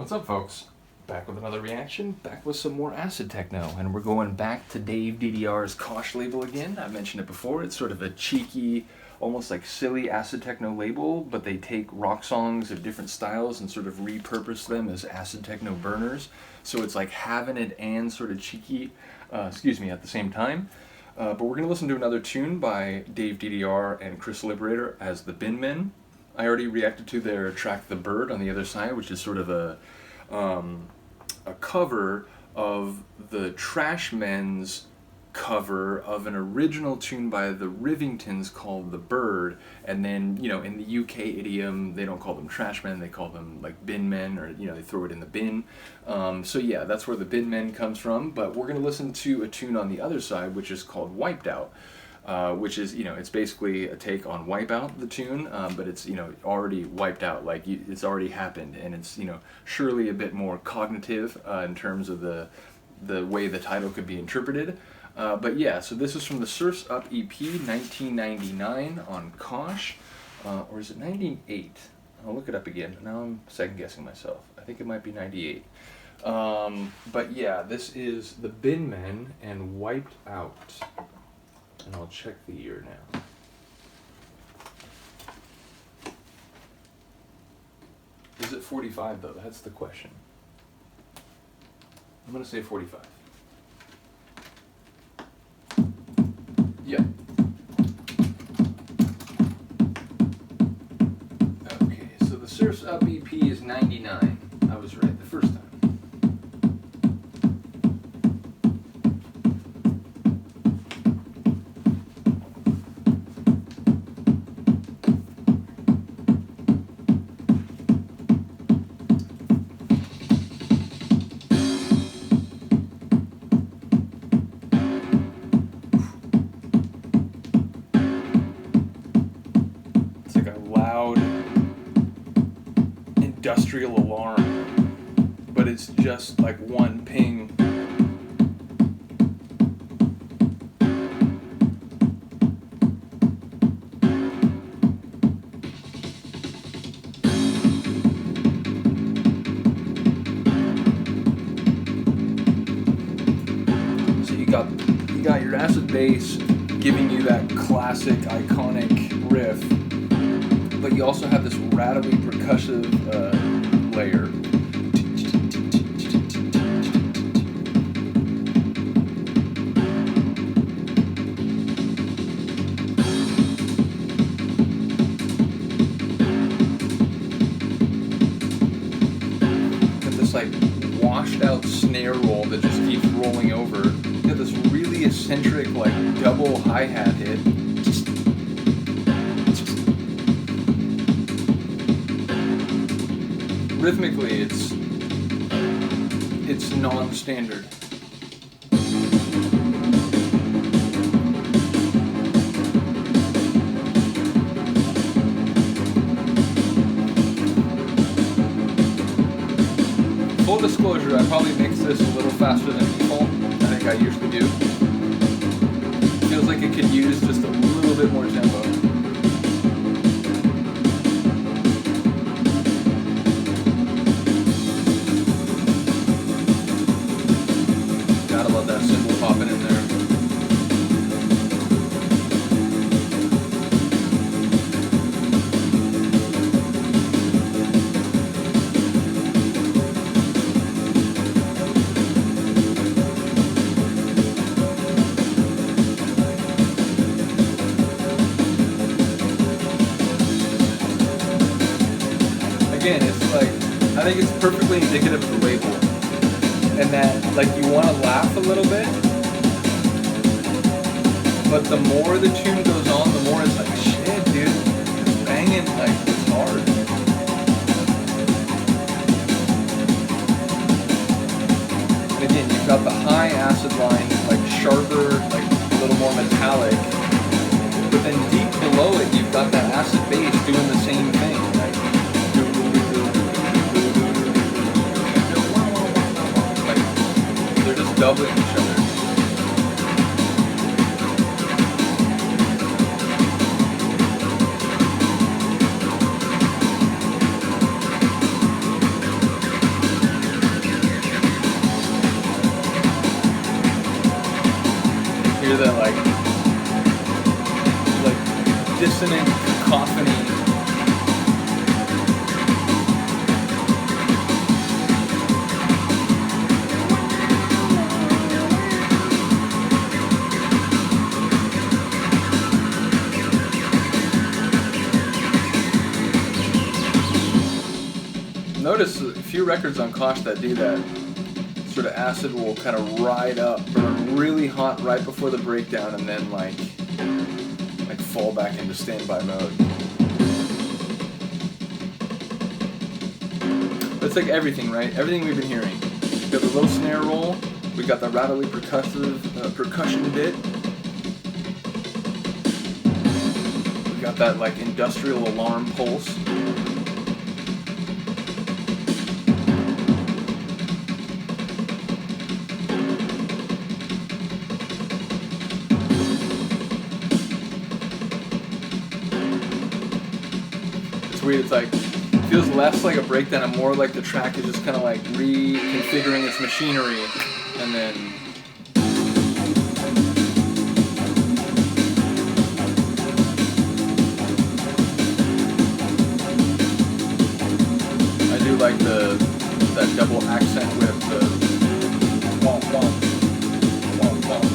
What's up, folks? Back with another reaction, back with some more acid-techno, and we're going back to Dave DDR's COSHH label again. I mentioned it before. It's sort of a cheeky, almost like silly acid-techno label, but they take rock songs of different styles and sort of repurpose them as acid-techno burners. So it's like having it and sort of cheeky, at the same time. But we're going to listen to another tune by Dave DDR and Chris Liberator as the Binmen. I already reacted to their track The Bird on the other side, which is sort of a cover of the Trashmen's cover of an original tune by the Rivingtons called The Bird, and then, you know, in the UK idiom, they don't call them Trashmen, they call them like Binmen, or, you know, they throw it in the bin. So yeah, that's where the Binmen comes from, but we're going to listen to a tune on the other side, which is called Wiped Out. Which is, you know, it's basically a take on Wipeout, the tune, but it's, you know, already wiped out, like it's already happened, and it's, you know, surely a bit more cognitive in terms of the way the title could be interpreted. But yeah, so this is from the Surf's Up EP, 1999 on COSHH, or is it 98? I'll look it up again. Now I'm second guessing myself. I think it might be 98. But yeah, this is the Binmen and Wiped Out. And I'll check the year now. Is it 45 though? That's the question. I'm gonna say 45. Yeah. Okay, so the Surf's Up EP is 99. I was right the first time. Loud industrial alarm, but it's just like one ping. So you got your acid bass giving you that classic iconic riff, but you also have this radically percussive layer. Got this like washed out snare roll that just keeps rolling over. You got this really eccentric like double hi-hat hit. Rhythmically, it's non-standard. Full disclosure, I probably mix this a little faster than default. I think I usually do. Feels like it could use just a little bit more tempo. That cymbal popping in there. Again, it's like, I think it's perfectly indicative of the label. And that, like, you want to laugh a little bit, but the more the tune goes on, the more it's like, shit, dude, it's banging, like, it's hard. And again, you've got the high acid line, like, sharper, like, a little more metallic, but then deep below it, you've got that acid bass doing the same thing, like, they're just doubling each other. dissonant cacophony. Notice a few records on COSHH that do that. Sort of acid will kind of ride up, burn really hot right before the breakdown, and then like fall back into standby mode. But it's like everything, right? Everything we've been hearing. We got the low snare roll. We got the rattly percussion bit. We got that like industrial alarm pulse. Weird. It's like, it feels less like a breakdown and more like the track is just kind of like reconfiguring its machinery, and then I do like that double accent with the womp womp womp womp.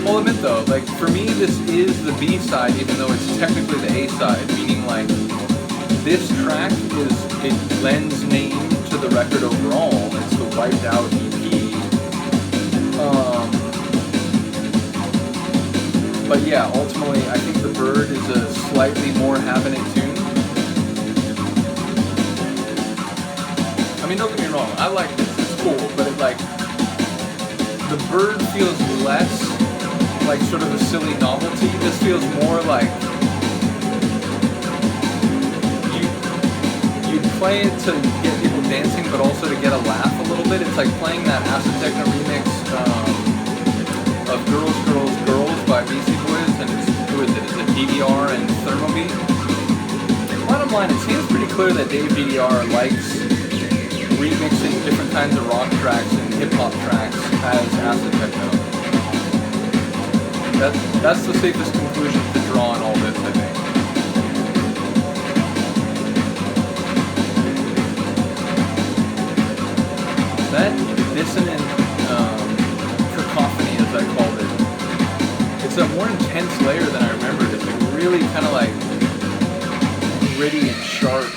I'll admit though, like for me this is the B side even though it's technically the A side, meaning like this track it lends name to the record overall. It's the Wiped Out EP. But yeah, ultimately I think The Bird is a slightly more happening tune. I mean, don't get me wrong, I like this, it's cool, but it like, The Bird feels less like sort of a silly novelty. This feels more like you play it to get people dancing, but also to get a laugh a little bit. It's like playing that acid-techno remix of Girls, Girls, Girls by Beastie Boys, and who is it? Is it DDR and Thermobeat? Bottom line, it seems pretty clear that Dave DDR likes remixing different kinds of rock tracks and hip-hop tracks as acid-techno. That's the safest conclusion to draw on all this, I think. That dissonant cacophony, as I called it, it's a more intense layer than I remembered. It's like really kind of like gritty and sharp.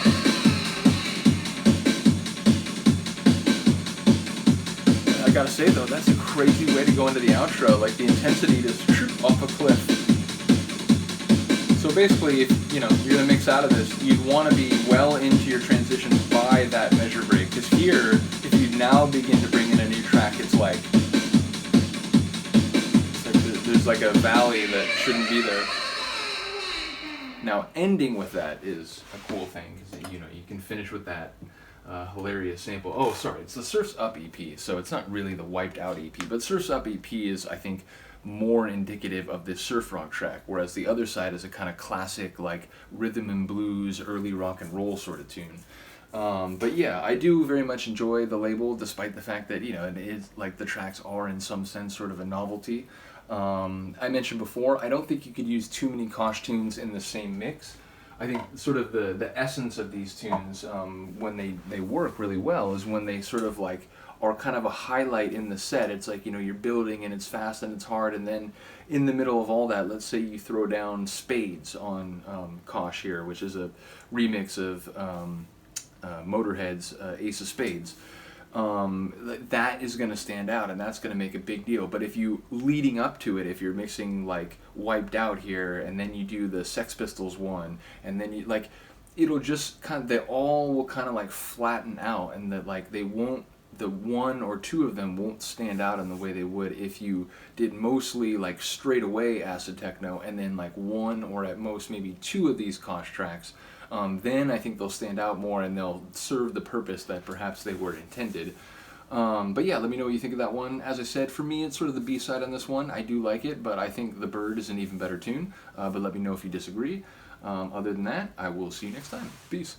I gotta say though, that's a crazy way to go into the outro. Like the intensity just off a cliff. So basically, if you're gonna mix out of this, you'd want to be well into your transitions by that measure break. Because here, if you now begin to bring in a new track, it's like there's like a valley that shouldn't be there. Now, ending with that is a cool thing because you can finish with that hilarious sample. Oh, sorry, it's the Surf's Up EP, so it's not really the Wiped Out EP, but Surf's Up EP is, I think, more indicative of this surf rock track, whereas the other side is a kind of classic, like, rhythm and blues, early rock and roll sort of tune. But yeah, I do very much enjoy the label, despite the fact that, it is, like, the tracks are in some sense sort of a novelty. I mentioned before, I don't think you could use too many COSHH tunes in the same mix. I think sort of the essence of these tunes, when they work really well, is when they sort of like are kind of a highlight in the set. It's like, you're building and it's fast and it's hard, and then in the middle of all that, let's say you throw down Spades on COSHH here, which is a remix of Motorhead's Ace of Spades. That is going to stand out, and that's going to make a big deal. But if you, leading up to it, if you're mixing like Wiped Out here, and then you do the Sex Pistols one, and then you like, it'll just kind of, they all will kind of like flatten out, and that like the one or two of them won't stand out in the way they would if you did mostly like straight away acid techno, and then like one or at most maybe two of these COSHH tracks. Then I think they'll stand out more and they'll serve the purpose that perhaps they were intended. But yeah, let me know what you think of that one. As I said, for me, it's sort of the B-side on this one. I do like it, but I think The Bird is an even better tune. But let me know if you disagree. Other than that, I will see you next time. Peace.